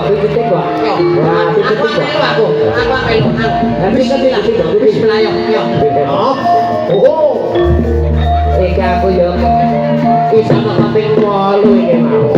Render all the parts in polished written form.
pijitin kok. Wah, pijitin kok. Aku melu. Bismillah yo. Oh. Iki aku yo bisa kaping 8 iki mau.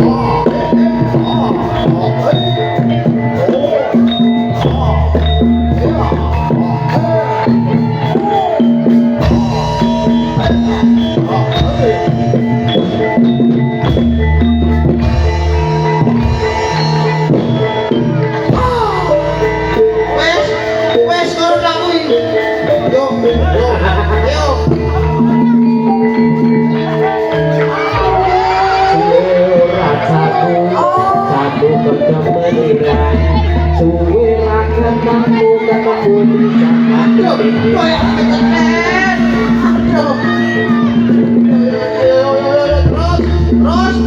Wes karo aku iki. Yo. Satu bergembira suwe akan mampu ketemu di sana. Koyo keten.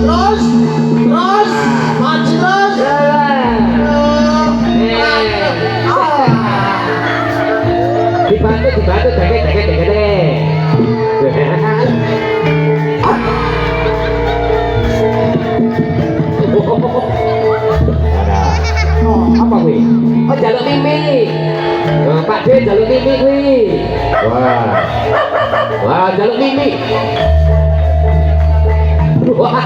Terus. Maju terus. Dibantu deket. Apa kuwi? Oh jaluk mimi. Pak D jaluk mimi kuwi. Wah jaluk mimi. Wah.